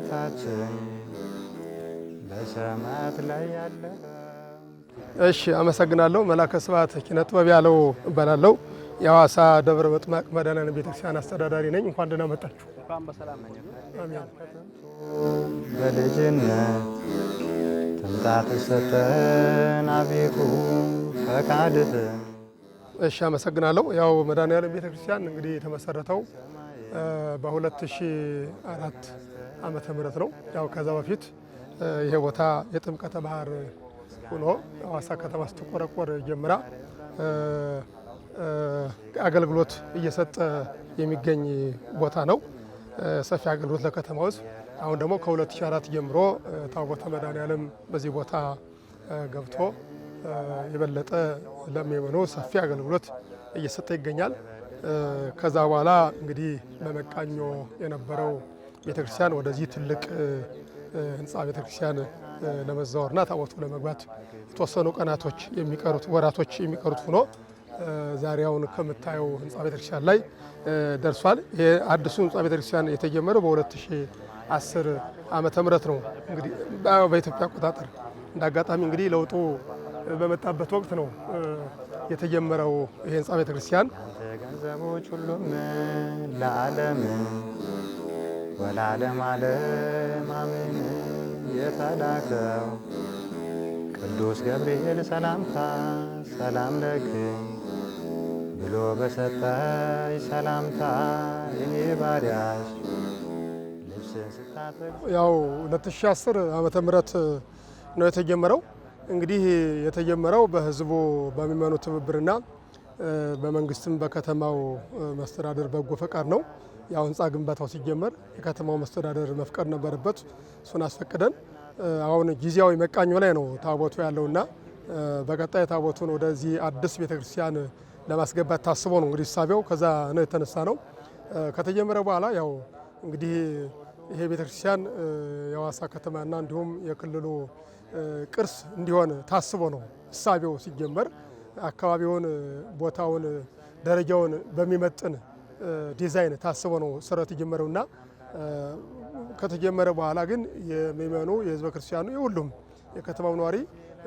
አባታችን በሰማያት ላይ ያለ። እሺ አመሰግናለሁ። መላከ ስብሐት ኪነ ጥበብ ያለው እባላለሁ። የሐዋሳ ደብረ ምጥማቅ መድኃኔዓለም ቤተክርስቲያን አስተዳዳሪ ነኝ። እንኳን ደህና መጣችሁ። እንኳን በሰላም ነኝ። አሜን። በልጅነት ትምጣት ሰጠን አቤቱ ፈቃድህን። እሺ አመሰግናለሁ። ያው መድኃኔዓለም ቤተክርስቲያን እንግዲህ የተመሰረተው በ2004 ዓመተ ምህረት ነው። ያው ከዛ በፊት ይሄ ቦታ የጥምቀተ ባህር ሆኖ ሐዋሳ ከተማ ስትቆረቆር ጀምራ አገልግሎት እየሰጠ የሚገኝ ቦታ ነው። ሰፊ አገልግሎት ለከተማ ውስጥ። አሁን ደግሞ ከ2004 ጀምሮ ታቦተ መድኃኔዓለም በዚህ ቦታ ገብቶ የበለጠ ለሚመኑ ሰፊ አገልግሎት እየሰጠ ይገኛል። ከዛ በኋላ እንግዲህ በመቃኞ የነበረው ቤተክርስቲያን ወደዚህ ትልቅ ህንፃ ቤተክርስቲያን ለመዛወርና ታቦቱ ለመግባት የተወሰኑ ቀናቶች የሚቀሩት ወራቶች የሚቀሩት ሆኖ ዛሬ አሁን ከምታየው ህንፃ ቤተክርስቲያን ላይ ደርሷል። ይሄ አዲሱ ህንፃ ቤተክርስቲያን የተጀመረው በ2010 ዓመተ ምህረት ነው። እንግዲህ በኢትዮጵያ አቆጣጠር እንዳጋጣሚ እንግዲህ ለውጡ በመጣበት ወቅት ነው የተጀመረው ይሄ ህንፃ ቤተክርስቲያን። ገንዘቦች ሁሉም ለዓለም ወለዓለም ዓለም አሜን። የተላከው ቅዱስ ገብርኤል ሰላምታ ሰላም ለክ ብሎ በሰጠኝ ሰላምታ እኔ ባሪያሽ ልብስን ስታጠቅ። ያው 2010 ዓመተ ምህረት ነው የተጀመረው። እንግዲህ የተጀመረው በህዝቡ በሚመኑ ትብብርና በመንግስትም በከተማው መስተዳደር በጎ ፈቃድ ነው። ያው ህንፃ ግንባታው ሲጀመር የከተማው መስተዳደር መፍቀድ ነበረበት። እሱን አስፈቅደን አሁን ጊዜያዊ መቃኞ ላይ ነው ታቦቱ ያለውና በቀጣይ ታቦቱን ወደዚህ አዲስ ቤተክርስቲያን ለማስገባት ታስቦ ነው እንግዲህ ሳቢያው ከዛ ነው የተነሳ ነው። ከተጀመረ በኋላ ያው እንግዲህ ይሄ ቤተክርስቲያን የሐዋሳ ከተማና እንዲሁም የክልሉ ቅርስ እንዲሆን ታስቦ ነው እሳቤው ሲጀመር። አካባቢውን፣ ቦታውን፣ ደረጃውን በሚመጥን ዲዛይን ታስቦ ነው ስራው የተጀመረውና ከተጀመረ በኋላ ግን የሚመኑ የህዝበ ክርስቲያኑ የሁሉም የከተማው ነዋሪ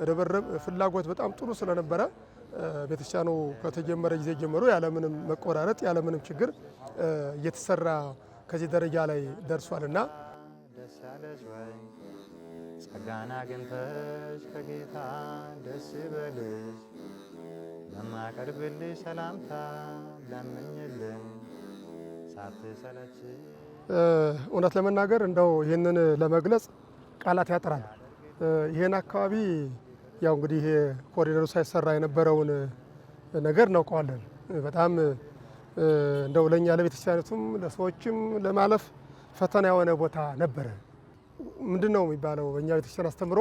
ርብርብ ፍላጎት በጣም ጥሩ ስለነበረ ቤተክርስቲያኑ ከተጀመረ ጊዜ ጀምሮ ያለምንም መቆራረጥ ያለምንም ችግር እየተሰራ ከዚህ ደረጃ ላይ ደርሷልና ደስ ያለሽ ወይ ጸጋን አግኝተሽ ከጌታ ደስ ይበልሽ። ለማቀርብልሽ ሰላምታ ለምኝልኝ ሳትሰለች። እውነት ለመናገር እንደው ይህንን ለመግለጽ ቃላት ያጥራል። ይህን አካባቢ ያው እንግዲህ ይሄ ኮሪደሩ ሳይሰራ የነበረውን ነገር እናውቀዋለን። በጣም እንደው ለእኛ ለቤተክርስቲያኒቱም ለሰዎችም ለማለፍ ፈተና የሆነ ቦታ ነበረ። ምንድን ነው የሚባለው በእኛ ቤተክርስቲያን አስተምሮ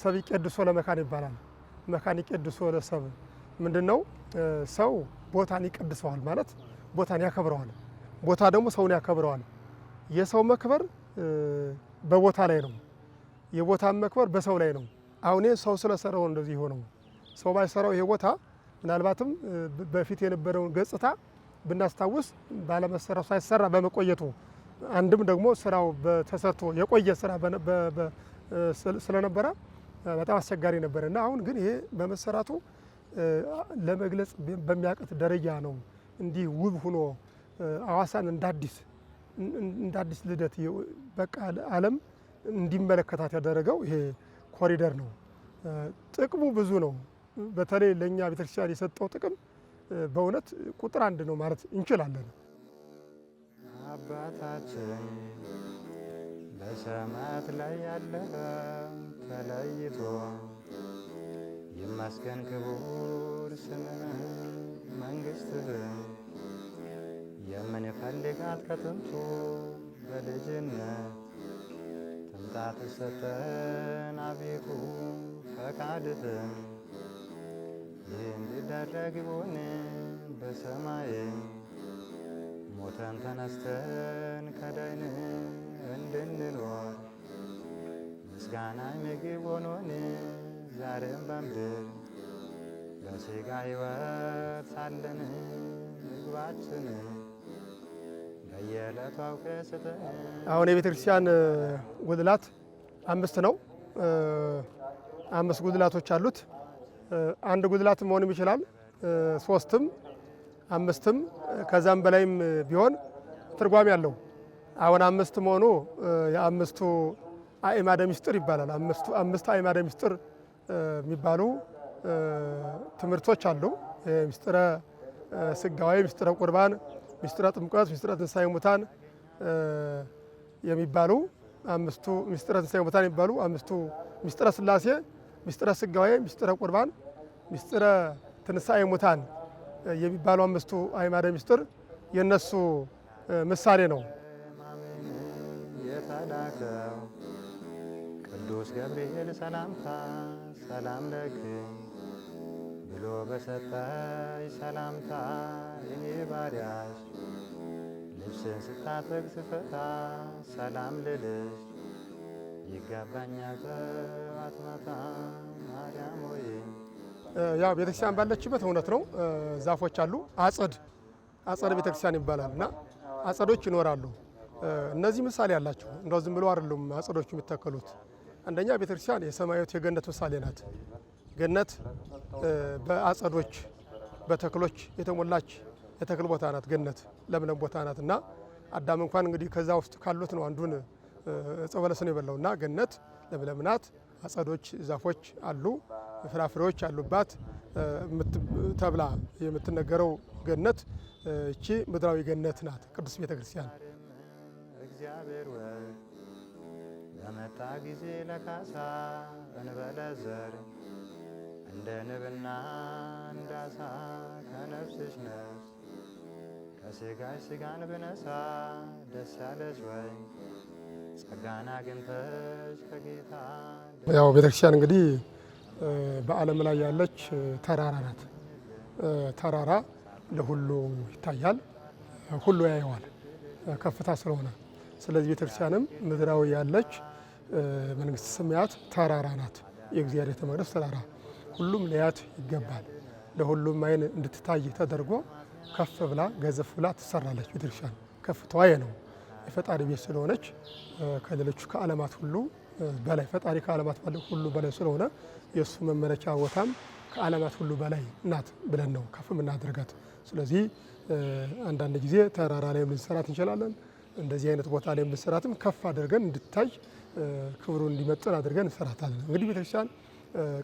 ሰብ ይቄድሶ ለመካን ይባላል። መካን ይቄድሶ ለሰብ። ምንድን ነው ሰው ቦታን ይቀድሰዋል ማለት ቦታን ያከብረዋል። ቦታ ደግሞ ሰውን ያከብረዋል። የሰው መክበር በቦታ ላይ ነው። የቦታን መክበር በሰው ላይ ነው። አሁን ሰው ስለሰራው እንደዚህ ሆነው ሰው ባይሰራው ይሄ ቦታ ምናልባትም በፊት የነበረውን ገጽታ ብናስታውስ ባለመሰራው ሳይሰራ በመቆየቱ አንድም ደግሞ ስራው ተሰርቶ የቆየ ስራ ስለነበረ በጣም አስቸጋሪ ነበረ እና አሁን ግን ይሄ በመሰራቱ ለመግለጽ በሚያቅት ደረጃ ነው እንዲህ ውብ ሆኖ ሐዋሳን እንዳዲስ ልደት በቃ ዓለም እንዲመለከታት ያደረገው ይሄ ኮሪደር ነው። ጥቅሙ ብዙ ነው። በተለይ ለእኛ ቤተክርስቲያን የሰጠው ጥቅም በእውነት ቁጥር አንድ ነው ማለት እንችላለን። አባታችን በሰማያት ላይ ያለ ተለይቶ ይመስገን ክቡር ስምህ መንግስትህ የምንፈልጋት ከጥንቱ በልጅነት ትምጣት ሰጠን አቤቱ ፈቃድህን ይህ እንዲደረግ ይሁን በሰማይ ሞተን ተነስተን ከዳይን እንድንኖር ምስጋና ምግብ ሆኖን ዛሬም በምድር በሥጋ ሕይወት ሳለን ምግባችን በየዕለቱ አውቀህ ስጠኝ። አሁን የቤተ ክርስቲያን ጉልላት 5 ነው። 5 ጉልላቶች አሉት። አንድ ጉልላት መሆንም ይችላል፣ 3ም 5ም ከዛም በላይም ቢሆን ትርጓሜ አለው። አሁን 5 መሆኑ የአምስቱ አእማደ ምስጢር ይባላል። አምስት አእማደ ምስጢር የሚባሉ ትምህርቶች አሉ። ምስጢረ ስጋዌ፣ ምስጢረ ቁርባን፣ ምስጢረ ጥምቀት፣ ምስጢረ ትንሣኤ ሙታን የሚባሉ አምስቱ ምስጢረ ትንሣኤ ሙታን የሚባሉ አምስቱ ምስጢረ ሥላሴ፣ ምስጢረ ስጋዌ፣ ምስጢረ ቁርባን፣ ምስጢረ ትንሣኤ ሙታን የሚባሉ አምስቱ አእማደ ምስጢር የነሱ ምሳሌ ነው። የተላከው ቅዱስ ገብርኤል ሰላምታ ሰላም ለክኝ ብሎ በሰጠኝ ሰላምታ እኔ ባሪያሽ ልብስን ስታጠቅ ስፈታ ሰላም ልልሽ ይገባኛል ጠዋት ማታ ማርያም ሆይ። ያው ቤተክርስቲያን ባለችበት እውነት ነው። ዛፎች አሉ። አጸደ ቤተክርስቲያን ይባላል እና አጸዶች ይኖራሉ። እነዚህ ምሳሌ አላቸው። እንደው ዝም ብሎ አይደሉም አጸዶቹ የሚተከሉት። አንደኛ ቤተክርስቲያን የሰማያዊት የገነት ምሳሌ ናት። ገነት በአጸዶች በተክሎች የተሞላች የተክል ቦታ ናት። ገነት ለምለም ቦታ ናት እና አዳም እንኳን እንግዲህ ከዛ ውስጥ ካሉት ነው አንዱን ዕፀ በለስን የበላው እና ገነት ለምለም ናት። አጸዶች ዛፎች አሉ፣ ፍራፍሬዎች አሉባት ተብላ የምትነገረው ገነት እቺ ምድራዊ ገነት ናት። ቅዱስ ቤተክርስቲያን እግዚአብሔር ወይ በመጣ ጊዜ ለካሳ እንበለ ዘር እንደ ንብና እንዳሳ ከነፍስሽ ነፍስ ከስጋሽ ስጋን ብነሳ ደስ ያለሽ ወይ ጸጋን አግኝተሽ ከጌታ። ያው ቤተክርስቲያን እንግዲህ በዓለም ላይ ያለች ተራራ ናት። ተራራ ለሁሉ ይታያል፣ ሁሉ ያየዋል ከፍታ ስለሆነ። ስለዚህ ቤተክርስቲያንም ምድራዊ ያለች መንግስተ ሰማያት ተራራ ናት። የእግዚአብሔር ቤተ መቅደስ ተራራ ሁሉም ሊያት ይገባል። ለሁሉም አይን እንድትታይ ተደርጎ ከፍ ብላ ገዘፍ ብላ ትሰራለች። ቤተክርስቲያን ከፍታዋ ነው። የፈጣሪ ቤት ስለሆነች ከሌሎቹ ከዓለማት ሁሉ በላይ ፈጣሪ ከዓለማት ሁሉ በላይ ስለሆነ የእሱ መመለኪያ ቦታም ከዓለማት ሁሉ በላይ ናት ብለን ነው ከፍ የምናደርጋት። ስለዚህ አንዳንድ ጊዜ ተራራ ላይ ልንሰራት እንችላለን። እንደዚህ አይነት ቦታ ላይ ልንሰራትም ከፍ አድርገን እንድታይ ክብሩን እንዲመጥን አድርገን እንሰራታለን። እንግዲህ ቤተክርስቲያን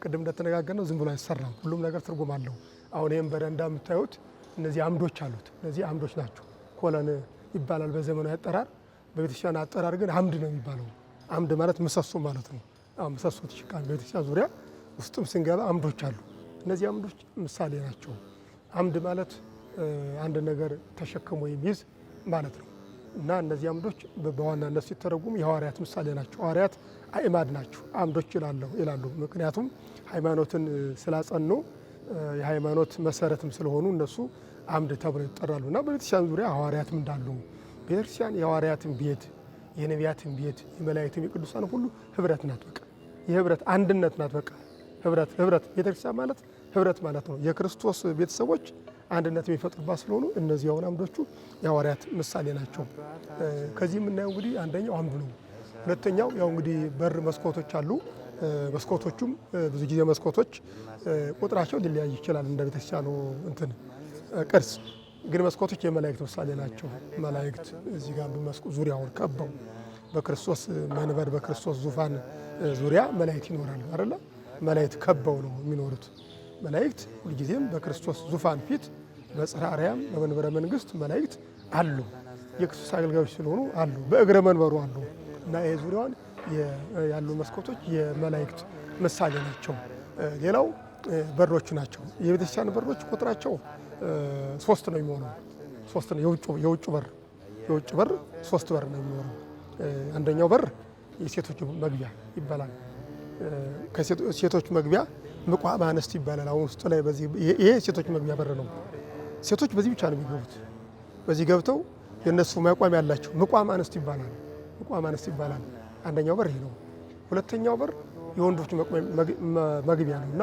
ቅድም እንደተነጋገርነው ዝም ብሎ አይሰራም። ሁሉም ነገር ትርጉም አለው። አሁን ይህም በረንዳ የምታዩት እነዚህ አምዶች አሉት። እነዚህ አምዶች ናቸው። ኮለን ይባላል በዘመናዊ አጠራር። በቤተክርስቲያን አጠራር ግን አምድ ነው የሚባለው። አምድ ማለት ምሰሶ ማለት ነው። ምሰሶ ተሸካሚ በቤተክርስቲያን ዙሪያ ውስጥም ስንገባ አምዶች አሉ። እነዚህ አምዶች ምሳሌ ናቸው። አምድ ማለት አንድ ነገር ተሸክሞ የሚይዝ ማለት ነው እና እነዚህ አምዶች በዋናነት ሲተረጉም የሐዋርያት ምሳሌ ናቸው። ሐዋርያት አእማድ ናቸው፣ አምዶች ይላሉ። ምክንያቱም ሃይማኖትን ስላጸኑ የሃይማኖት መሰረትም ስለሆኑ እነሱ አምድ ተብለው ይጠራሉ እና በቤተክርስቲያን ዙሪያ ሐዋርያትም እንዳሉ ቤተክርስቲያን የሐዋርያትን ቤት፣ የነቢያትን ቤት፣ የመላእክትን የቅዱሳን ሁሉ ህብረት ናት። በቃ የህብረት አንድነት ናት። በቃ ህብረት ቤተክርስቲያን ማለት ህብረት ማለት ነው። የክርስቶስ ቤተሰቦች አንድነት የሚፈጥሩባት ስለሆኑ እነዚህ አሁን አምዶቹ የሐዋርያት ምሳሌ ናቸው። ከዚህ የምናየው እንግዲህ አንደኛው አምዱ ነው። ሁለተኛው ያው እንግዲህ በር መስኮቶች አሉ። መስኮቶቹም ብዙ ጊዜ መስኮቶች ቁጥራቸው ሊለያይ ይችላል እንደ ቤተክርስቲያኑ እንትን ቅርጽ፣ ግን መስኮቶች የመላእክት ምሳሌ ናቸው። መላእክት እዚህ ጋር ዙሪያውን ከበው በክርስቶስ መንበር በክርስቶስ ዙፋን ዙሪያ መላእክት ይኖራሉ አይደለ? መላእክት ከበው ነው የሚኖሩት። መላእክት ሁልጊዜም በክርስቶስ ዙፋን ፊት በጽርሐ አርያም በመንበረ መንግስት መላእክት አሉ። የክርስቶስ አገልጋዮች ስለሆኑ አሉ፣ በእግረ መንበሩ አሉ እና ይሄ ዙሪያውን ያሉ መስኮቶች የመላእክት ምሳሌ ናቸው። ሌላው በሮች ናቸው። የቤተክርስቲያን በሮች ቁጥራቸው 3 ነው የሚሆነው። 3 ነው። የውጭ በር 3 በር ነው የሚሆነው። አንደኛው በር የሴቶች መግቢያ ይባላል። ከሴቶች መግቢያ ምቋም አንስት ይባላል። አሁን ውስጡ ላይ ይሄ ሴቶች መግቢያ በር ነው። ሴቶች በዚህ ብቻ ነው የሚገቡት። በዚህ ገብተው የነሱ መቋም ያላቸው ምቋም አንስት ይባላል። ምቋም አንስት ይባላል። አንደኛው በር ይሄ ነው። ሁለተኛው በር የወንዶች መግቢያ ነው እና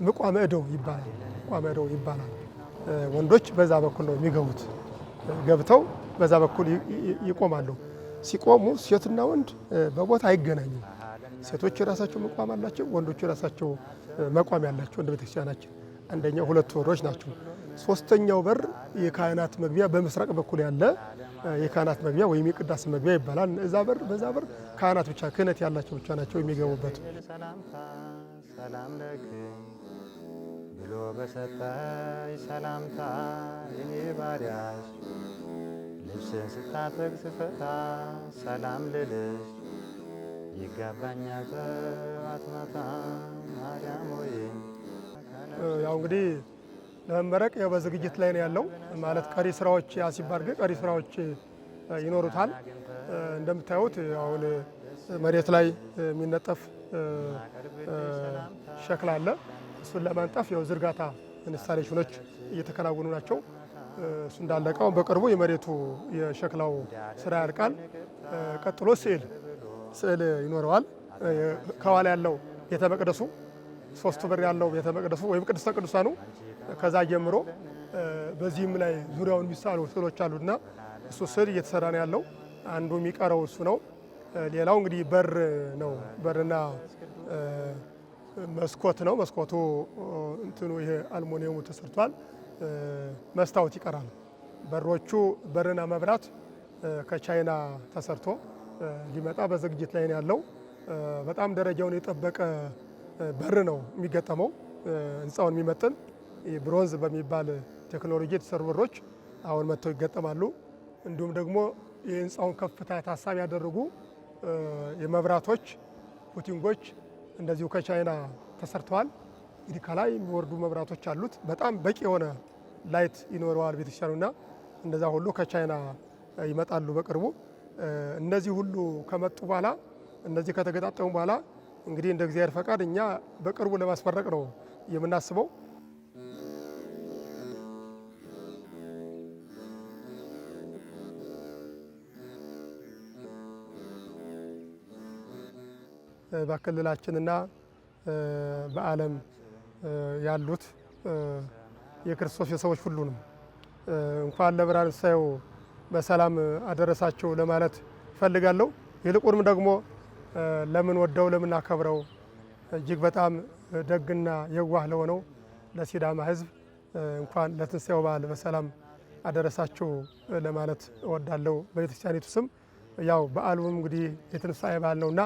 ምቋም እደው ይባላል። ምቋም እደው ይባላል። ወንዶች በዛ በኩል ነው የሚገቡት። ገብተው በዛ በኩል ይቆማሉ። ሲቆሙ ሴትና ወንድ በቦታ አይገናኙም። ሴቶች የራሳቸው መቋም አላቸው፣ ወንዶች የራሳቸው መቋም ያላቸው እንደ ቤተክርስቲያናችን አንደኛው ሁለቱ በሮች ናቸው። ሶስተኛው በር የካህናት መግቢያ በምስራቅ በኩል ያለ የካህናት መግቢያ ወይም የቅዳሴ መግቢያ ይባላል። በዛ በር ካህናት ብቻ ክህነት ያላቸው ብቻ ናቸው የሚገቡበት። ሰላም ለክ ብሎ በሰጠኝ ሰላምታ እኔ ባሪያሽ ልብስን ስታጠቅ ስፈታ ሰላም ልልሽ ይገባኛል ጠዋት ማታ ማርያም ሆይ። ያው እንግዲህ ለመመረቅ ያው በዝግጅት ላይ ነው ያለው ማለት ቀሪ ስራዎች ሲባል ግን ቀሪ ስራዎች ይኖሩታል። እንደምታዩት አሁን መሬት ላይ የሚነጠፍ ሸክላ አለ። እሱን ለማንጠፍ ያው ዝርጋታ ኢንስታሌሽኖች እየተከናወኑ ናቸው። እሱ እንዳለቀው በቅርቡ የመሬቱ የሸክላው ስራ ያልቃል። ቀጥሎ ስዕል ይኖረዋል። ከኋላ ያለው ቤተ መቅደሱ 3 በር ያለው ቤተ መቅደሱ ወይም ቅድስተ ቅዱሳኑ ከዛ ጀምሮ በዚህም ላይ ዙሪያውን የሚሳሉ ስዕሎች አሉና እሱ ስዕል እየተሰራ ነው ያለው። አንዱ የሚቀረው እሱ ነው። ሌላው እንግዲህ በር ነው። በርና መስኮት ነው። መስኮቱ እንትኑ ይሄ አልሙኒየሙ ተሰርቷል። መስታወት ይቀራል። በሮቹ በርና መብራት ከቻይና ተሰርቶ ሊመጣ በዝግጅት ላይ ነው ያለው። በጣም ደረጃውን የጠበቀ በር ነው የሚገጠመው። ህንፃውን የሚመጥን ብሮንዝ በሚባል ቴክኖሎጂ የተሰሩ በሮች አሁን መጥተው ይገጠማሉ። እንዲሁም ደግሞ የህንፃውን ከፍታ ታሳቢ ያደረጉ የመብራቶች ፑቲንጎች እንደዚሁ ከቻይና ተሰርተዋል። እንግዲህ ከላይ የሚወርዱ መብራቶች አሉት። በጣም በቂ የሆነ ላይት ይኖረዋል ቤተክርስቲያኑና እንደዛ ሁሉ ከቻይና ይመጣሉ በቅርቡ። እነዚህ ሁሉ ከመጡ በኋላ እነዚህ ከተገጣጠሙ በኋላ እንግዲህ እንደ እግዚአብሔር ፈቃድ እኛ በቅርቡ ለማስመረቅ ነው የምናስበው። በክልላችንና በዓለም ያሉት የክርስቶስ የሰዎች ሁሉንም እንኳን ለብርሃነ ትንሣኤው በሰላም አደረሳቸው ለማለት እፈልጋለሁ። ይልቁንም ደግሞ ለምን ወደው ለምን አከብረው እጅግ በጣም ደግና የዋህ ለሆነው ለሲዳማ ሕዝብ እንኳን ለትንሣኤው በዓል በሰላም አደረሳችሁ ለማለት እወዳለሁ። በቤተክርስቲያኒቱ ስም ያው በዓሉም እንግዲህ የትንሣኤ በዓል ነውና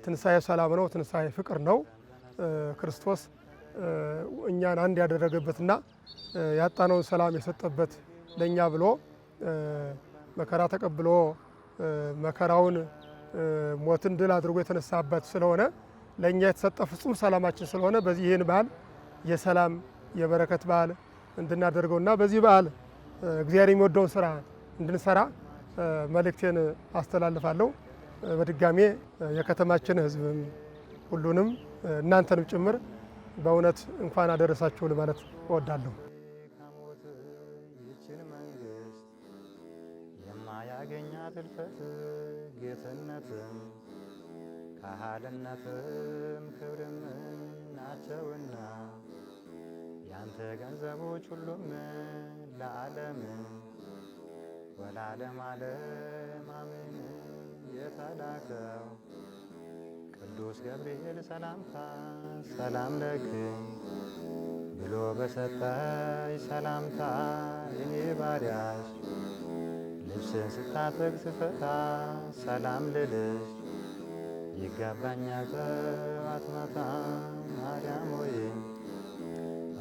ትንሣኤ ሰላም ነው፣ ትንሣኤ ፍቅር ነው። ክርስቶስ እኛን አንድ ያደረገበትና ያጣነውን ሰላም የሰጠበት ለእኛ ብሎ መከራ ተቀብሎ መከራውን ሞትን ድል አድርጎ የተነሳበት ስለሆነ ለእኛ የተሰጠ ፍጹም ሰላማችን ስለሆነ በዚህ ይህን በዓል የሰላም የበረከት በዓል እንድናደርገውና በዚህ በዓል እግዚአብሔር የሚወደውን ስራ እንድንሰራ መልእክቴን አስተላልፋለሁ። በድጋሜ የከተማችን ሕዝብም ሁሉንም እናንተንም ጭምር በእውነት እንኳን አደረሳችሁ ለማለት እወዳለሁ። ከሞት ይችን መንግስት የማያገኛት እልፈት ጌትነትም ካህልነትም ክብርም ናቸውና ያንተ ገንዘቦች ሁሉም ለዓለም ወለዓለም ዓለም አሜን። የተላከው ቅዱስ ገብርኤል ሰላምታ ሰላም ለክ ብሎ በሰጠኝ ሰላምታ እኔ ባሪያሽ ልብስን ስታጠቅ ስፈታ ሰላም ልልሽ ይገባኛል ጠዋት ማታ ማርያም ሆይ።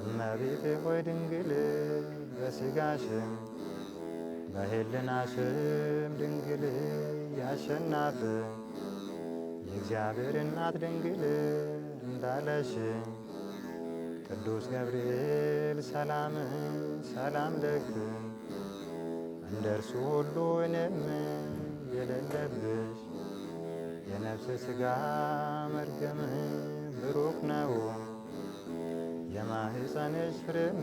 እመቤቴ ሆይ ድንግል በሥጋሽም በሕሊናሽም ድንግል ያሸናፍ የእግዚአብሔር እናት ድንግል እንዳለሽ ቅዱስ ገብርኤል ሰላም ሰላም ለክ እንደ እርሱ ሁሉ እኔም የሌለብሽ የነፍስ ሥጋ መርገም ብሩክ ነው የማኅፀንሽ ፍሬም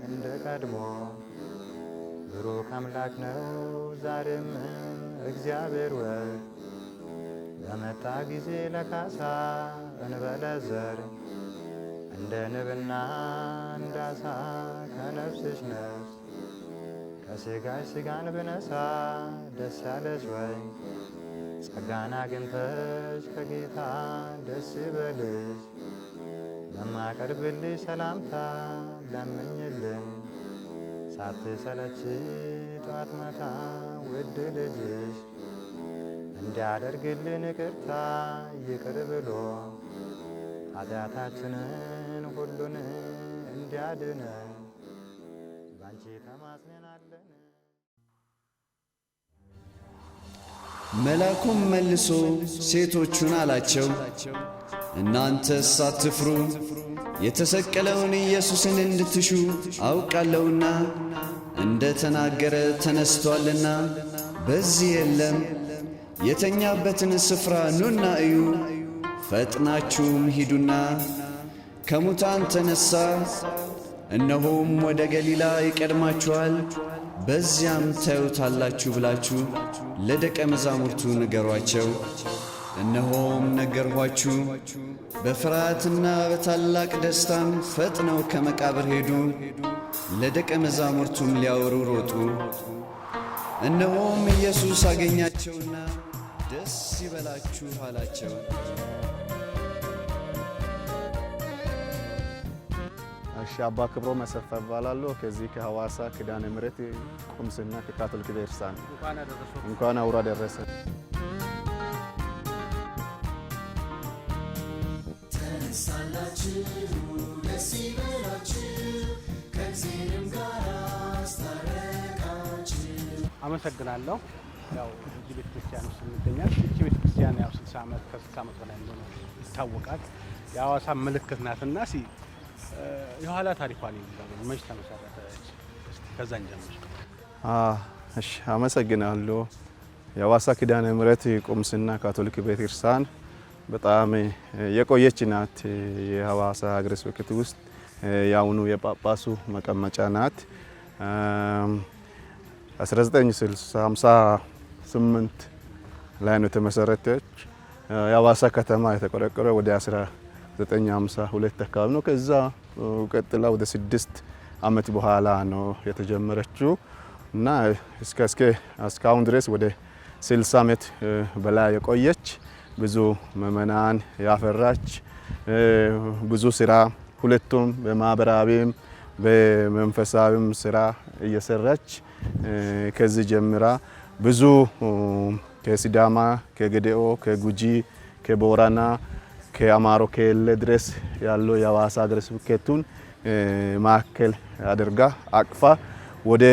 እንደ ቀድሞ ብሩክ አምላክ ነው ዛሬም እግዚአብሔር ወልድ በመጣ ጊዜ ለካሳ እንበለ ዘር እንደ ንብና እንዳሳ ከነፍስሽ ነፍስ ከሥጋሽ ሥጋን ብነሳ ደስ ያለሽ ወይ? ጸጋን አግኝተሽ ከጌታ ደስ ይበልሽ። ለማቀርብልሽ ሰላምታ ለምኝልን ሳትሰለች ጧት ማታ ውድ ልጅሽ እንዲያደርግልን ይቅርታ ይቅር ብሎ ኃጢአታችንን ሁሉን እንዲያድነን ባንቺ ተማጽነናለን። መልአኩም መልሶ ሴቶቹን አላቸው፣ እናንተስ አትፍሩ፣ የተሰቀለውን ኢየሱስን እንድትሹ አውቃለሁና እንደ ተናገረ ተነስቶአልና በዚህ የለም። የተኛበትን ስፍራ ኑና እዩ፣ ፈጥናችሁም ሂዱና ከሙታን ተነሣ፣ እነሆም ወደ ገሊላ ይቀድማችኋል፣ በዚያም ታዩታላችሁ ብላችሁ ለደቀ መዛሙርቱ ንገሯቸው። እነሆም ነገርኋችሁ። በፍርሃትና በታላቅ ደስታም ፈጥነው ከመቃብር ሄዱ፣ ለደቀ መዛሙርቱም ሊያወሩ ሮጡ። እነሆም ኢየሱስ አገኛቸውና ደስ ይበላችሁ አላቸው። እሺ፣ አባ ክብሮ መሰፋ እባላለሁ። ከዚህ ከሐዋሳ ኪዳነ ምሕረት ቁምስና ከካቶሊክ ቤተክርስቲያን እንኳን አውራ ደረሰ። አመሰግናለሁ። ያው እዚህ ቤተክርስቲያን ውስጥ እንገኛለን። እቺ ቤተክርስቲያን ያው 60 ዓመት ከ60 ዓመት በላይ እንደሆነ ይታወቃል። የሐዋሳ ምልክት ናትና የኋላ ታሪኳን ይዘው መች ተመሰረተች? እስቲ ከዛን ጀምር። እሺ፣ አመሰግናለሁ። የሐዋሳ ኪዳነ ምሕረት ቁምስና ካቶሊክ ቤተክርስቲያን በጣም የቆየች ናት። የሐዋሳ ሀገረ ስብከት ውስጥ ያውኑ የጳጳሱ መቀመጫ ናት። 1958 ላይ ነው የተመሰረተች። የሐዋሳ ከተማ የተቆረቆረው ወደ 1952 አካባቢ ነው። ከዛ ቀጥላ ወደ 6 ዓመት በኋላ ነው የተጀመረችው እና እስካሁን ድረስ ወደ 60 ዓመት በላይ የቆየች ብዙ ምእመናን ያፈራች ብዙ ስራ ሁለቱም በማህበራዊም በመንፈሳዊም ስራ እየሰራች ከዚህ ጀምራ ብዙ ከሲዳማ፣ ከገዴኦ፣ ከጉጂ፣ ከቦረና፣ ከአማሮ ከሌለ ድረስ ያለው የሐዋሳ ሀገረ ስብከቱን ማዕከል አድርጋ አቅፋ ወደ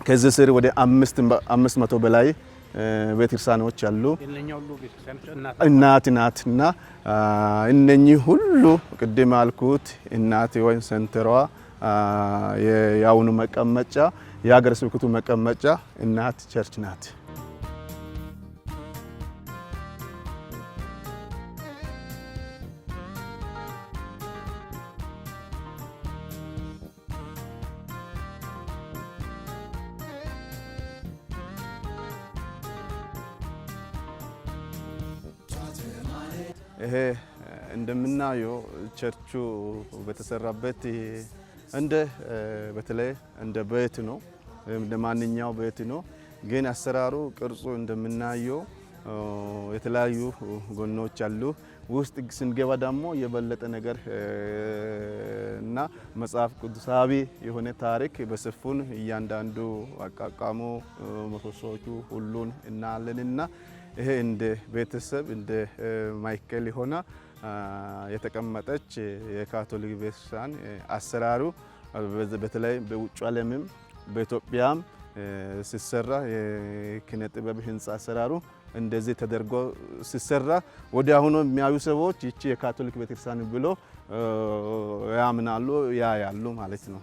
ከዚህ ስር ወደ 500 በላይ ቤተክርስቲያኖች አሉ። እናት ናትና እነኚህ ሁሉ ቅድም አልኩት እናት ወይም ሰንተሯ የአሁኑ መቀመጫ የሀገረ ስብከቱ መቀመጫ እናት ቸርች ናት። ይሄ እንደምናየው ቸርቹ በተሰራበት እንደ በተለይ እንደ ቤት ነው፣ እንደ ማንኛው ቤት ነው። ግን አሰራሩ ቅርጹ እንደምናየው የተለያዩ ጎኖች አሉ። ውስጥ ስንገባ ደግሞ የበለጠ ነገር እና መጽሐፍ ቅዱሳዊ የሆነ ታሪክ በስፉን እያንዳንዱ አቋቋሙ ምሰሶቹ ሁሉን እናያለንና ይሄ እንደ ቤተሰብ እንደ ማዕከል የሆነ የተቀመጠች የካቶሊክ ቤተክርስቲያን አሰራሩ በተለይ በውጭ ዓለምም በኢትዮጵያም ሲሰራ የኪነ ጥበብ ህንጻ አሰራሩ እንደዚህ ተደርጎ ሲሰራ ወዲያ ሆኖ የሚያዩ ሰዎች ይቺ የካቶሊክ ቤተክርስቲያን ብሎ ያምናሉ፣ ያያሉ ማለት ነው።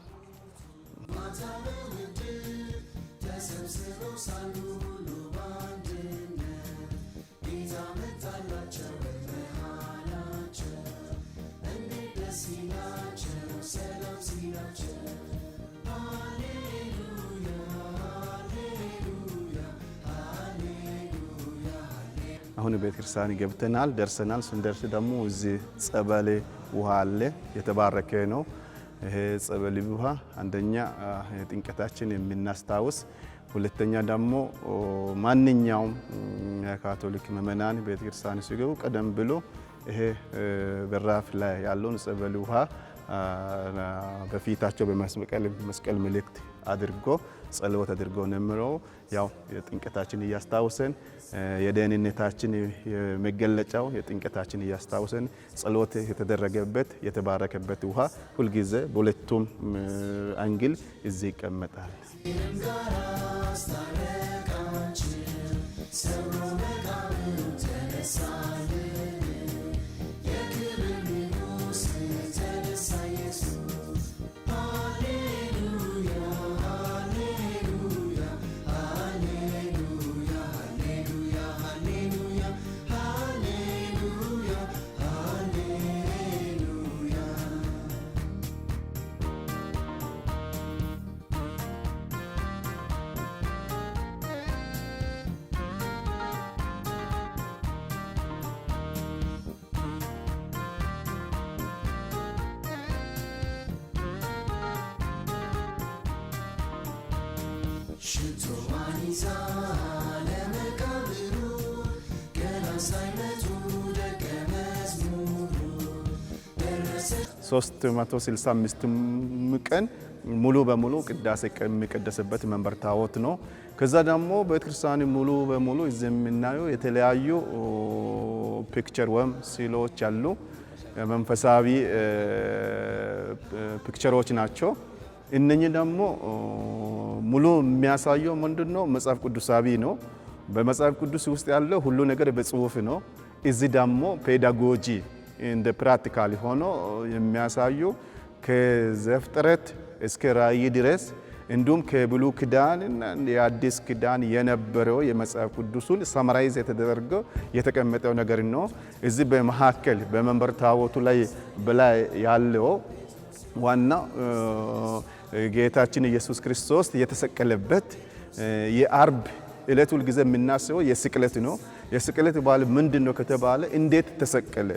አሁን ቤተክርስቲያን ገብተናል፣ ደርሰናል። ስንደርስ ደግሞ እዚህ ጸበል ውሃ አለ፣ የተባረከ ነው። ይሄ ጸበል ውሃ አንደኛ ጥምቀታችን የምናስታውስ፣ ሁለተኛ ደግሞ ማንኛውም የካቶሊክ ምእመናን ቤተክርስቲያን ሲገቡ ቀደም ብሎ ይሄ በራፍ ላይ ያለውን ጸበል ውሃ በፊታቸው በመስቀል ምልክት አድርጎ ጸሎት አድርጎ ነው ያው የጥምቀታችን እያስታወሰን የደህንነታችን የመገለጫው የጥምቀታችን እያስታወሰን ጸሎት የተደረገበት የተባረከበት ውሃ ሁልጊዜ በሁለቱም አንግል እዚህ ይቀመጣል። ሽቶዋን ይዛ ለመቃብሩ ገና ሳይመጡ ደቀ መዝሙሩ ደረሰች። 365 ቀን ሙሉ በሙሉ ቅዳሴ የሚቀደስበት መንበር ታቦት ነው። ከዛ ደግሞ ቤተክርስቲያን ሙሉ በሙሉ እዚህ የምናየው የተለያዩ ፒክቸር ወይም ስዕሎች አሉ። መንፈሳዊ ፒክቸሮች ናቸው። እነኚህ ደግሞ ሙሉ የሚያሳየው ምንድነው? መጽሐፍ ቅዱሳዊ ነው። በመጽሐፍ ቅዱስ ውስጥ ያለው ሁሉ ነገር በጽሁፍ ነው። እዚህ ደግሞ ፔዳጎጂ እንደ ፕራክቲካል ሆኖ የሚያሳዩ ከዘፍጥረት እስከ ራእይ ድረስ እንዲሁም ከብሉይ ኪዳን እና የአዲስ ኪዳን የነበረው የመጽሐፍ ቅዱሱን ሰማራይዝ የተደረገው የተቀመጠው ነገር ነው። እዚህ በመካከል በመንበር ታቦቱ ላይ በላይ ያለው ዋና ጌታችን ኢየሱስ ክርስቶስ የተሰቀለበት የአርብ ዕለት ሁል ጊዜ የምናስበው የስቅለት ነው። የስቅለት በዓል ምንድነው ከተባለ እንዴት ተሰቀለ?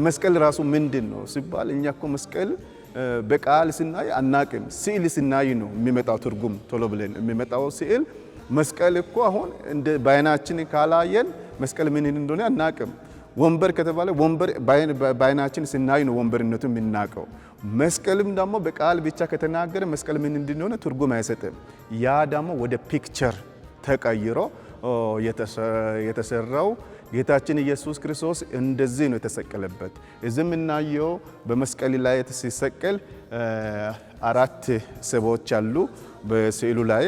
መስቀል ራሱ ምንድነው ሲባል እኛ እኮ መስቀል በቃል ስናይ አናቅም። ስዕል ስናይ ነው የሚመጣው ትርጉም ቶሎ ብለን የሚመጣው ስዕል። መስቀል እኮ አሁን እንደ ባይናችን ካላየን መስቀል ምን እንደሆነ አናቅም። ወንበር ከተባለ ወንበር ባይናችን ስናይ ነው ወንበርነቱ የምናውቀው። መስቀልም ደግሞ በቃል ብቻ ከተናገረ መስቀል ምን እንደሆነ ትርጉም አይሰጥም። ያ ደግሞ ወደ ፒክቸር ተቀይሮ የተሰራው ጌታችን ኢየሱስ ክርስቶስ እንደዚህ ነው የተሰቀለበት። እዚህ የምናየው በመስቀል ላይ ሲሰቀል 4 ሰዎች አሉ በስዕሉ ላይ።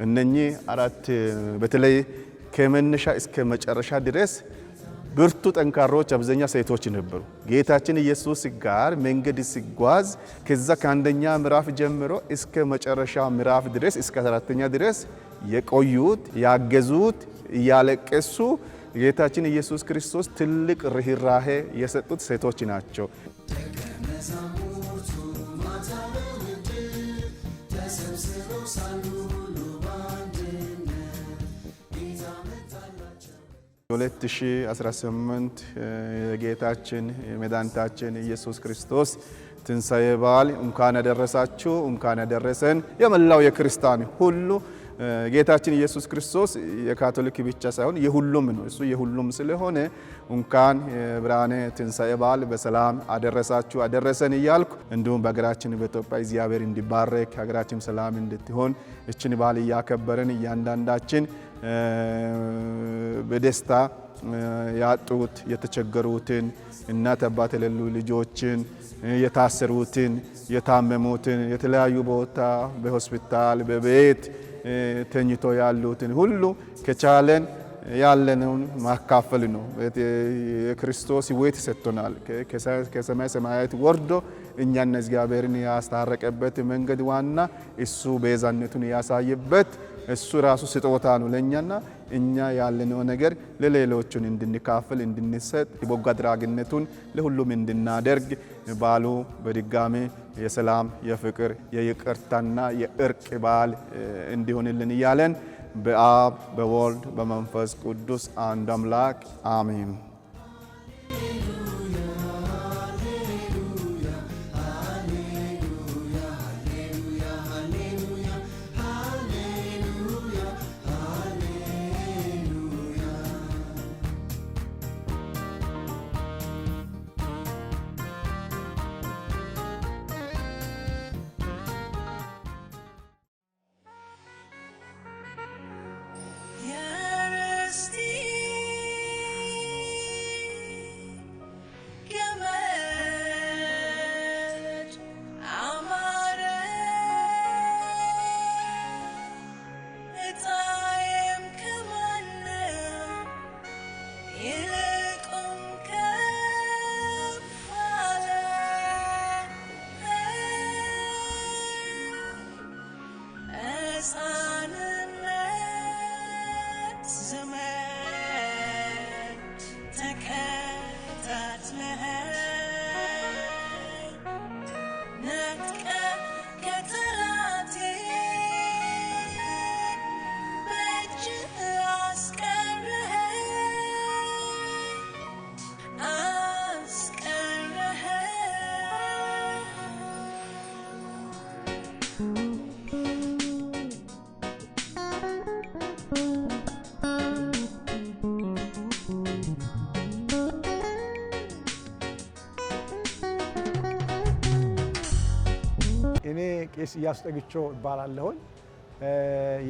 እነኚህ 4 በተለይ ከመነሻ እስከ መጨረሻ ድረስ ብርቱ ጠንካሮች አብዛኛ ሴቶች ነበሩ። ጌታችን ኢየሱስ ጋር መንገድ ሲጓዝ ከዛ ከአንደኛ ምዕራፍ ጀምሮ እስከ መጨረሻ ምዕራፍ ድረስ እስከ 4ኛ ድረስ የቆዩት ያገዙት እያለቀሱ ጌታችን ኢየሱስ ክርስቶስ ትልቅ ርኅራኄ የሰጡት ሴቶች ናቸው። ደቀ መዛሙርቱ ማታ በውድ ተሰብስበው ሳሉ ሁሉ በአንድነት ጌታ መጣላቸው። 2018 የጌታችን የመድኃኒታችን ኢየሱስ ክርስቶስ ትንሣኤ በዓል እንኳን ያደረሳችሁ፣ እንኳን ያደረሰን የመላው የክርስቲያን ሁሉ። ጌታችን ኢየሱስ ክርስቶስ የካቶሊክ ብቻ ሳይሆን የሁሉም ነው። እሱ የሁሉም ስለሆነ እንኳን የብርሃነ ትንሣኤ በዓል በሰላም አደረሳችሁ አደረሰን እያልኩ እንዲሁም በሀገራችን በኢትዮጵያ እግዚአብሔር እንዲባረክ ሀገራችን ሰላም እንድትሆን እችን በዓል እያከበረን እያንዳንዳችን በደስታ ያጡት የተቸገሩትን እናት አባት የሌሉ ልጆችን የታሰሩትን የታመሙትን የተለያዩ ቦታ በሆስፒታል በቤት ተኝቶ ያሉትን ሁሉ ከቻለን ያለነውን ማካፈል ነው። የክርስቶስ ሕይወት ሰጥቶናል። ከሰማይ ሰማያት ወርዶ እኛና እግዚአብሔርን ያስታረቀበት መንገድ ዋና እሱ ቤዛነቱን ያሳየበት እሱ ራሱ ስጦታ ነው ለእኛና እኛ ያለነው ነገር ለሌሎቹን እንድንካፈል እንድንሰጥ የበጎ አድራጊነቱን ለሁሉም እንድናደርግ በዓሉ በድጋሚ የሰላም የፍቅር የይቅርታና የእርቅ በዓል እንዲሆንልን እያለን በአብ በወልድ በመንፈስ ቅዱስ አንድ አምላክ አሜን። እኔ ቄስ ኢያሱ ጠግቾ እባላለሁ።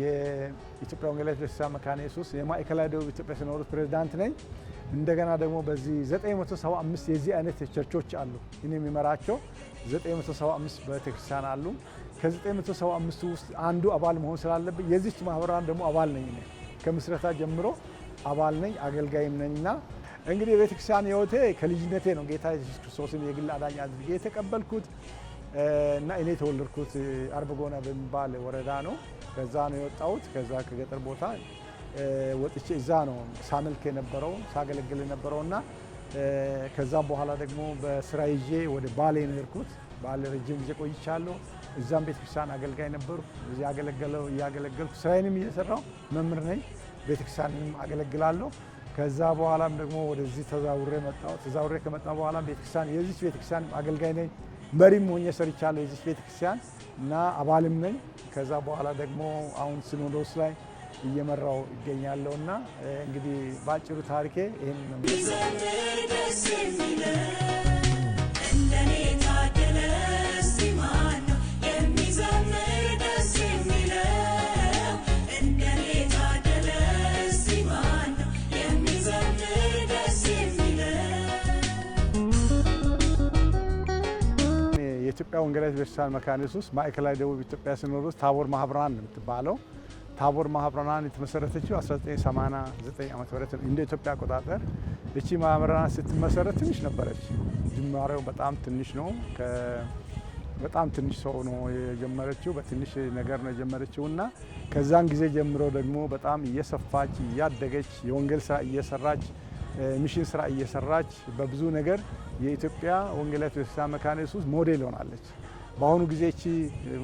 የኢትዮጵያ ወንጌላዊት ቤተክርስቲያን መካነ ኢየሱስ የማዕከላዊ ደቡብ ኢትዮጵያ ሲኖዶስ ፕሬዝዳንት ነኝ። እንደገና ደግሞ በዚህ 975 የዚህ አይነት ቸርቾች አሉ። እኔ የሚመራቸው 975 ቤተክርስቲያን አሉ። ከ975 ውስጥ አንዱ አባል መሆን ስላለብኝ የዚች ማህበራን ደግሞ አባል ነኝ። እኔ ከምስረታ ጀምሮ አባል ነኝ፣ አገልጋይም ነኝና እንግዲህ የቤተክርስቲያን ህይወቴ ከልጅነቴ ነው ጌታ ኢየሱስ ክርስቶስን የግል አዳኝ አድርጌ የተቀበልኩት እና እኔ የተወለድኩት አርበጎና በሚባል ወረዳ ነው። ከዛ ነው የወጣሁት። ከዛ ከገጠር ቦታ ወጥቼ እዛ ነው ሳመልክ የነበረው ሳገለግል የነበረውና ከዛም በኋላ ደግሞ በስራ ይዤ ወደ ባሌ ነው የሄድኩት። ባሌ ረጅም ጊዜ ቆይቻለሁ። እዛም ቤተክርስቲያን አገልጋይ ነበርኩ። እዚህ እያገለገልኩ ስራዬንም እየሰራሁ መምህር ነኝ። ቤተክርስቲያንም አገለግላለሁ። ከዛ በኋላም ደግሞ ወደዚህ ተዛውሬ መጣሁ። ተዛውሬ ከመጣ በኋላ ቤተክርስቲያን የዚች ቤተክርስቲያን አገልጋይ ነኝ። መሪም ሆኜ ሰርቻለሁ የዚች ቤተክርስቲያን እና አባልም ነኝ። ከዛ በኋላ ደግሞ አሁን ሲኖዶስ ላይ እየመራው ይገኛለሁና እንግዲህ ባጭሩ ታሪኬ ይሄን ነው። የኢትዮጵያ ወንጌላዊት ቤተክርስቲያን መካነ ኢየሱስ ማዕከላዊ ደቡብ ኢትዮጵያ ሲኖዶስ ታቦር ማህበራን ነው የምትባለው። ታቦር ማህበራን የተመሰረተችው 1989 ዓ.ም እንደ ኢትዮጵያ አቆጣጠር። እቺ ማህበራን ስትመሰረት ትንሽ ነበረች። ጅማሬው በጣም ትንሽ ነው። በጣም ትንሽ ሰው ነው የጀመረችው። በትንሽ ነገር ነው የጀመረችውና ከዛን ጊዜ ጀምሮ ደግሞ በጣም እየሰፋች እያደገች የወንጌል ስራ እየሰራች ሚሽን ስራ እየሰራች በብዙ ነገር የኢትዮጵያ ወንጌላዊት ቤተክርስቲያን መካነ ኢየሱስ ሞዴል ሆናለች። በአሁኑ ጊዜ እቺ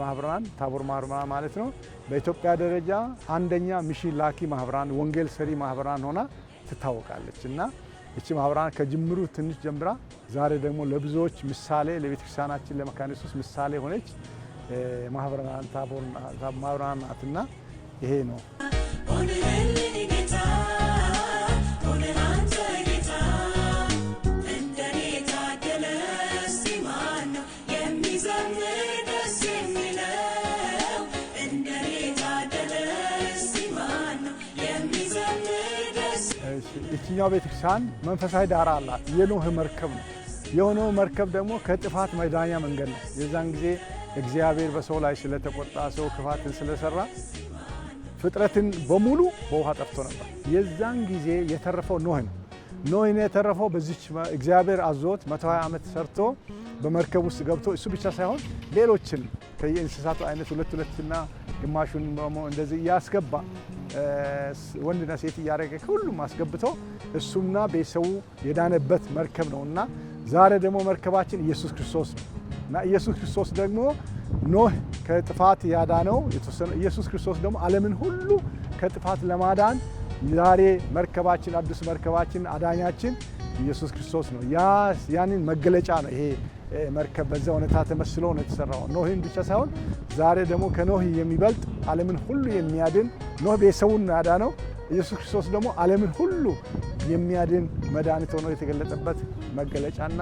ማህበራን ታቦር ማህበራን ማለት ነው በኢትዮጵያ ደረጃ አንደኛ ሚሽን ላኪ ማህበራን ወንጌል ሰሪ ማህበራን ሆና ትታወቃለች እና እቺ ማህበራን ከጅምሩ ትንሽ ጀምራ ዛሬ ደግሞ ለብዙዎች ምሳሌ ለቤተክርስቲያናችን ለመካነ ኢየሱስ ምሳሌ ሆነች ማህበራን ታቦር ማህበራን ናትና ይሄ ነው። ይችኛው ቤተክርስቲያን መንፈሳዊ ዳራ አላት። የኖህ መርከብ ነው። የሆነው መርከብ ደግሞ ከጥፋት መዳኛ መንገድ ነው። የዛን ጊዜ እግዚአብሔር በሰው ላይ ስለተቆጣ ሰው ክፋትን ስለሰራ ፍጥረትን በሙሉ በውሃ ጠፍቶ ነበር። የዛን ጊዜ የተረፈው ኖህ ነው። ኖህ የተረፈው በዚች እግዚአብሔር አዞት 120 ዓመት ሰርቶ በመርከብ ውስጥ ገብቶ እሱ ብቻ ሳይሆን ሌሎችን ከየእንስሳቱ አይነት ሁለትና ግማሹን እንደዚህ እያስገባ ወንድና ሴት እያደረገ ሁሉም አስገብቶ እሱና ቤተሰቡ የዳነበት መርከብ ነውና ዛሬ ደግሞ መርከባችን ኢየሱስ ክርስቶስ ነው እና ኢየሱስ ክርስቶስ ደግሞ ኖህ ከጥፋት ያዳነው ኢየሱስ ክርስቶስ ደግሞ ዓለምን ሁሉ ከጥፋት ለማዳን ዛሬ መርከባችን አዲስ መርከባችን አዳኛችን ኢየሱስ ክርስቶስ ነው። ያንን መገለጫ ነው ይሄ መርከብ በዛ ሁኔታ ተመስሎ ነው የተሰራው። ኖህን ብቻ ሳይሆን ዛሬ ደግሞ ከኖህ የሚበልጥ ዓለምን ሁሉ የሚያድን ኖህ ቤተሰቡን ያዳነው ኢየሱስ ክርስቶስ ደግሞ ዓለምን ሁሉ የሚያድን መድኃኒት ሆኖ የተገለጠበት መገለጫና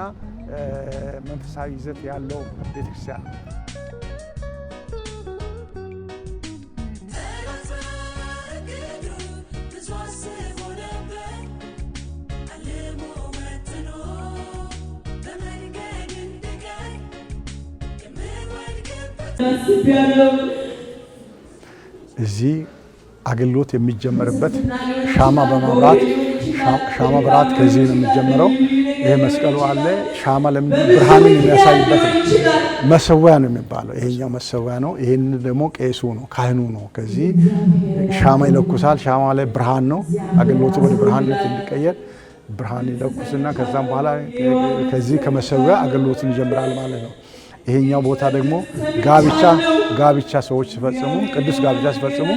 መንፈሳዊ ይዘት ያለው ቤተክርስቲያን ነው። እዚህ አገልግሎት የሚጀመርበት ሻማ በማብራት ሻማ ብራት ከዚህ ነው የሚጀምረው። ይሄ መስቀሉ አለ። ሻማ ለምን ብርሃንን የሚያሳይበት ነው። መሰዊያ ነው የሚባለው። ይሄኛው መሰዊያ ነው። ይሄን ደግሞ ቄሱ ነው ካህኑ ነው። ከዚህ ሻማ ይለኩሳል። ሻማ ላይ ብርሃን ነው። አገልግሎቱ ወደ ብርሃንነት እንዲቀየር ብርሃን ይለኩስና ከዛም በኋላ ከዚህ ከመሰዊያ አገልግሎቱን ይጀምራል ማለት ነው። ይሄኛው ቦታ ደግሞ ጋብቻ ሰዎች ሲፈጽሙ ቅዱስ ጋብቻ ሲፈጽሙ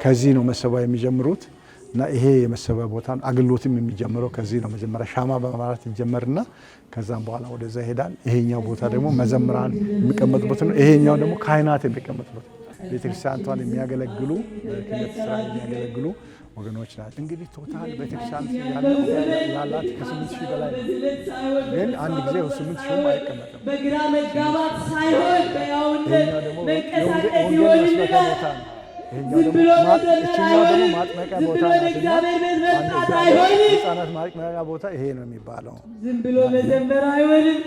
ከዚህ ነው መሰዊያ የሚጀምሩት እና ይሄ የመሰዊያ ቦታ አገልግሎትም የሚጀምረው ከዚህ ነው። መጀመሪያ ሻማ በማብራት ይጀመርና ከዛም በኋላ ወደዛ ይሄዳል። ይሄኛው ቦታ ደግሞ መዘምራን የሚቀመጡበት ነው። ይሄኛው ደግሞ ካህናት የሚቀመጡበት ቤተክርስቲያኗን የሚያገለግሉ በክህነት ስራ የሚያገለግሉ ወገኖች ናቸው። እንግዲህ ቶታል ቤተክርስቲያን ያላት ከ8,000 በላይ ነው። ግን አንድ ጊዜ 8,000 አይቀመጥም። ይሄኛው ደግሞ ወንጌል መስበኪያ ቦታ ነው። ይሄኛው ደግሞ ማጥመቂያ ቦታ ናትና ህፃናት ማጥመቂያ ቦታ ይሄ ነው የሚባለው። ዝም ብሎ መዘመር አይሆንም።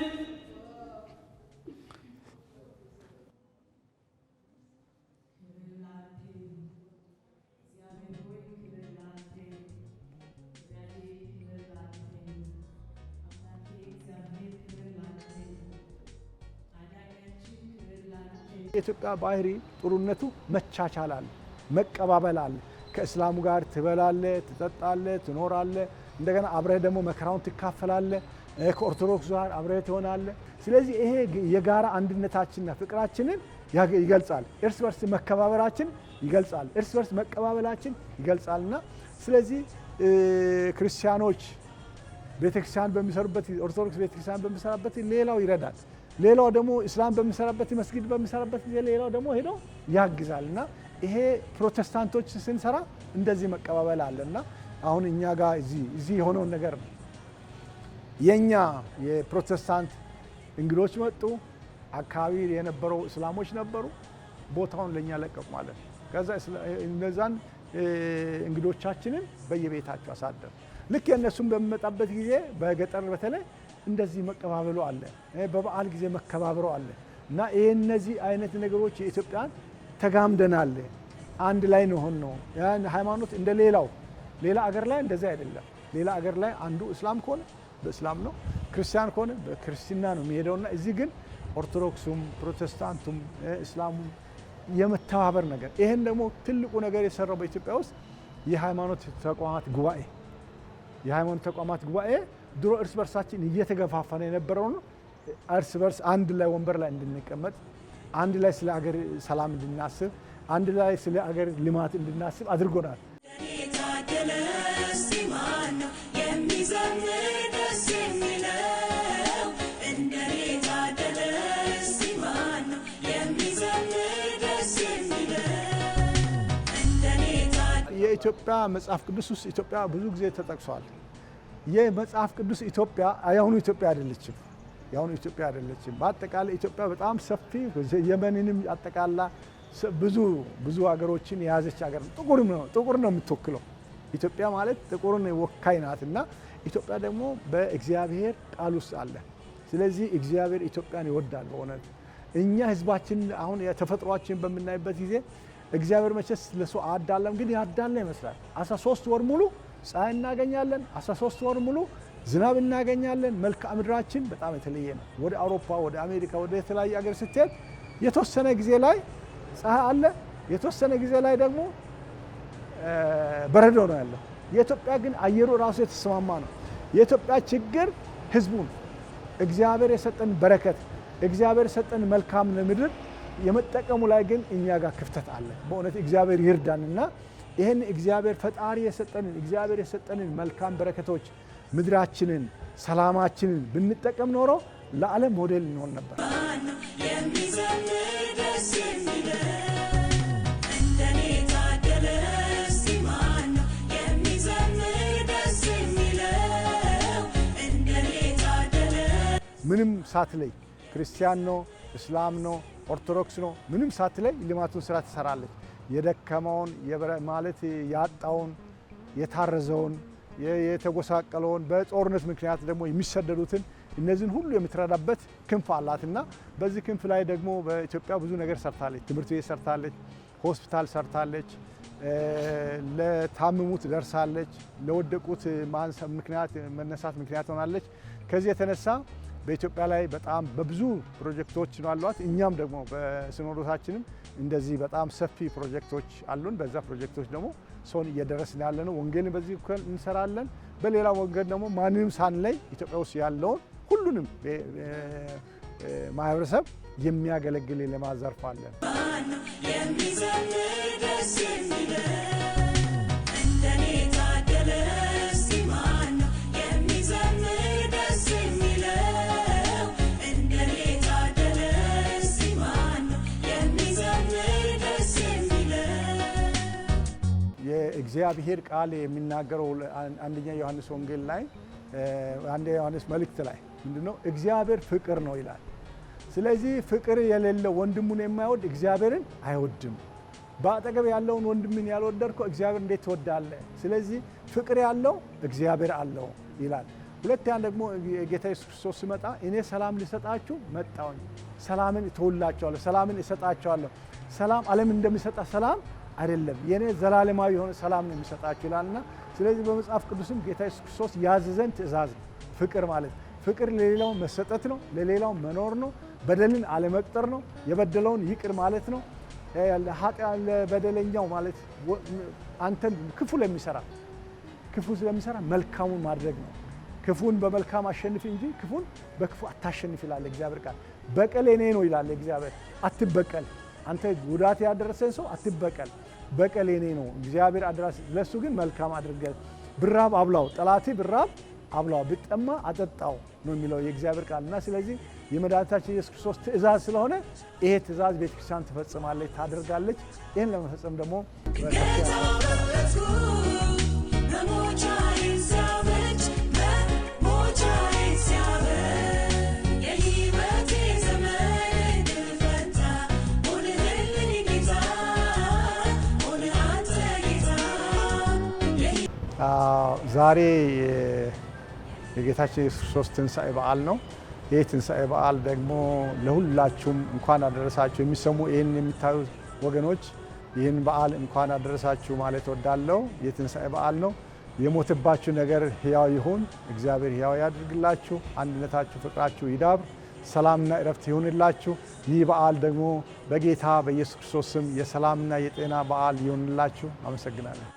የኢትዮጵያ ባህሪ ጥሩነቱ መቻቻል አለ፣ መቀባበል አለ። ከእስላሙ ጋር ትበላለህ፣ ትጠጣለህ፣ ትኖራለህ። እንደገና አብረህ ደግሞ መከራውን ትካፈላለህ። ከኦርቶዶክስ ጋር አብረህ ትሆናለህ። ስለዚህ ይሄ የጋራ አንድነታችንና ፍቅራችንን ይገልጻል። እርስ በርስ መከባበራችን ይገልጻል። እርስ በርስ መቀባበላችን ይገልጻልና ስለዚህ ክርስቲያኖች ቤተክርስቲያን በሚሰሩበት ኦርቶዶክስ ቤተክርስቲያን በሚሰራበት ሌላው ይረዳል። ሌላው ደግሞ እስላም በሚሰራበት መስጊድ በሚሰራበት ጊዜ ሌላው ደግሞ ሄዶ ያግዛል እና ይሄ ፕሮቴስታንቶች ስንሰራ እንደዚህ መቀባበል አለና አሁን እኛ ጋር እዚህ የሆነውን ነገር ነው። የኛ የፕሮቴስታንት እንግዶች መጡ፣ አካባቢ የነበረው እስላሞች ነበሩ፣ ቦታውን ለኛ ለቀቁ ማለት ነው። ከዛ እነዛን እንግዶቻችንን በየቤታቸው አሳደሩ። ልክ የእነሱም በሚመጣበት ጊዜ በገጠር በተለይ እንደዚህ መቀባበሉ አለ፣ በበዓል ጊዜ መከባበሩ አለ እና ይሄ እነዚህ አይነት ነገሮች የኢትዮጵያን ተጋምደናል፣ አንድ ላይ ነሆን ነው። ያን ሃይማኖት እንደ ሌላ አገር ላይ እንደዚህ አይደለም። ሌላ አገር ላይ አንዱ እስላም ከሆነ በእስላም ነው፣ ክርስቲያን ከሆነ በክርስትና ነው የሚሄደውና እዚህ ግን ኦርቶዶክሱም ፕሮቴስታንቱም እስላሙም የመተባበር ነገር ይሄን ደግሞ ትልቁ ነገር የሰራው በኢትዮጵያ ውስጥ የሃይማኖት ተቋማት ጉባኤ ድሮ እርስ በርሳችን እየተገፋፋን የነበረው ነው። እርስ በርስ አንድ ላይ ወንበር ላይ እንድንቀመጥ፣ አንድ ላይ ስለ አገር ሰላም እንድናስብ፣ አንድ ላይ ስለ አገር ልማት እንድናስብ አድርጎናል። የኢትዮጵያ መጽሐፍ ቅዱስ ውስጥ ኢትዮጵያ ብዙ ጊዜ ተጠቅሷል። የመጽሐፍ ቅዱስ ኢትዮጵያ የአሁኑ ኢትዮጵያ አይደለችም። በአጠቃላይ ኢትዮጵያ በጣም ሰፊ የመንንም አጠቃላ ብዙ ሀገሮችን የያዘች ሀገር ነው። ጥቁር ነው የምትወክለው ኢትዮጵያ ማለት ጥቁርን ወካይ ናትና ኢትዮጵያ ደግሞ በእግዚአብሔር ቃል ውስጥ አለ። ስለዚህ እግዚአብሔር ኢትዮጵያን ይወዳል። በእውነት እኛ ህዝባችን አሁን የተፈጥሯችን በምናይበት ጊዜ እግዚአብሔር መቼስ ለሰው አዳለም፣ ግን ያዳላ ይመስላል። 13 ወር ሙሉ ፀሐይ እናገኛለን፣ 13 ወር ሙሉ ዝናብ እናገኛለን። መልክዓ ምድራችን በጣም የተለየ ነው። ወደ አውሮፓ፣ ወደ አሜሪካ፣ ወደ የተለያየ ሀገር ስትሄድ የተወሰነ ጊዜ ላይ ፀሐይ አለ፣ የተወሰነ ጊዜ ላይ ደግሞ በረዶ ነው ያለው። የኢትዮጵያ ግን አየሩ ራሱ የተስማማ ነው። የኢትዮጵያ ችግር ህዝቡን እግዚአብሔር የሰጠን በረከት እግዚአብሔር የሰጠን መልካም ምድር የመጠቀሙ ላይ ግን እኛ ጋር ክፍተት አለ። በእውነት እግዚአብሔር ይርዳንና ይህን እግዚአብሔር ፈጣሪ የሰጠንን መልካም በረከቶች ምድራችንን፣ ሰላማችንን ብንጠቀም ኖሮ ለዓለም ሞዴል እንሆን ነበር። ምንም ሳትለይ ክርስቲያን ነው፣ እስላም ነው፣ ኦርቶዶክስ ነው፣ ምንም ሳትለይ ልማቱን ስራ ትሰራለች። የደከመውን ማለት ያጣውን፣ የታረዘውን፣ የተጎሳቀለውን በጦርነት ምክንያት ደግሞ የሚሰደዱትን እነዚህን ሁሉ የምትረዳበት ክንፍ አላትና በዚህ ክንፍ ላይ ደግሞ በኢትዮጵያ ብዙ ነገር ሰርታለች። ትምህርት ቤት ሰርታለች፣ ሆስፒታል ሰርታለች፣ ለታመሙት ደርሳለች፣ ለወደቁት መነሳት ምክንያት ሆናለች። ከዚህ የተነሳ በኢትዮጵያ ላይ በጣም በብዙ ፕሮጀክቶች ነው አሏት። እኛም ደግሞ በሲኖዶሳችንም እንደዚህ በጣም ሰፊ ፕሮጀክቶች አሉን። በዛ ፕሮጀክቶች ደግሞ ሰውን እየደረስን ያለ ነው። ወንጌልን በዚህ በኩል እንሰራለን። በሌላ ወንጌል ደግሞ ማንንም ሳንለይ ኢትዮጵያ ውስጥ ያለውን ሁሉንም ማህበረሰብ የሚያገለግል የልማት ዘርፍ አለን። የእግዚአብሔር ቃል የሚናገረው አንደኛ ዮሐንስ ወንጌል ላይ አንደኛ ዮሐንስ መልእክት ላይ ምንድነው? እግዚአብሔር ፍቅር ነው ይላል። ስለዚህ ፍቅር የሌለው ወንድሙን የማይወድ እግዚአብሔርን አይወድም። በአጠገብ ያለውን ወንድምን ያልወደድከው እግዚአብሔር እንዴት ትወዳለህ? ስለዚህ ፍቅር ያለው እግዚአብሔር አለው ይላል። ሁለተኛ ደግሞ ጌታ ኢየሱስ ክርስቶስ ሲመጣ እኔ ሰላም ልሰጣችሁ መጣሁኝ፣ ሰላምን እተውላችኋለሁ፣ ሰላምን እሰጣችኋለሁ። ሰላም ዓለም እንደሚሰጣ ሰላም አይደለም፣ የኔ ዘላለማዊ የሆነ ሰላም ነው የሚሰጣችሁ ይላልና ስለዚህ በመጽሐፍ ቅዱስም ጌታ ኢየሱስ ክርስቶስ ያዘዘን ትእዛዝ ነው ፍቅር ማለት። ፍቅር ለሌላው መሰጠት ነው፣ ለሌላው መኖር ነው፣ በደልን አለመቅጠር ነው፣ የበደለውን ይቅር ማለት ነው። ለበደለኛው ማለት አንተን ክፉ ስለሚሰራ መልካሙን ማድረግ ነው። ክፉን በመልካም አሸንፍ እንጂ ክፉን በክፉ አታሸንፍ ይላል እግዚአብሔር ቃል። በቀል የኔ ነው ይላል እግዚአብሔር። አትበቀል፣ አንተ ጉዳት ያደረሰን ሰው አትበቀል፣ በቀል የኔ ነው እግዚአብሔር አድራስ። ለሱ ግን መልካም አድርገህ ብራብ አብላው፣ ጠላቴ ብራብ አብላው፣ ብጠማ አጠጣው ነው የሚለው የእግዚአብሔር ቃል እና ስለዚህ የመድኃኒታችን ኢየሱስ ክርስቶስ ትእዛዝ ስለሆነ ይሄ ትእዛዝ ቤተክርስቲያን ትፈጽማለች፣ ታደርጋለች። ይህን ለመፈጸም ደግሞ ዛሬ የጌታችን ኢየሱስ ክርስቶስ ትንሣኤ በዓል ነው። ይህ ትንሣኤ በዓል ደግሞ ለሁላችሁም እንኳን አደረሳችሁ። የሚሰሙ ይህን የሚታዩ ወገኖች ይህን በዓል እንኳን አደረሳችሁ ማለት ወዳለው የትንሣኤ በዓል ነው። የሞተባችሁ ነገር ሕያው ይሁን፣ እግዚአብሔር ሕያው ያድርግላችሁ። አንድነታችሁ፣ ፍቅራችሁ ይዳብር፣ ሰላምና እረፍት ይሁንላችሁ። ይህ በዓል ደግሞ በጌታ በኢየሱስ ክርስቶስ ስም የሰላምና የጤና በዓል ይሁንላችሁ። አመሰግናለሁ።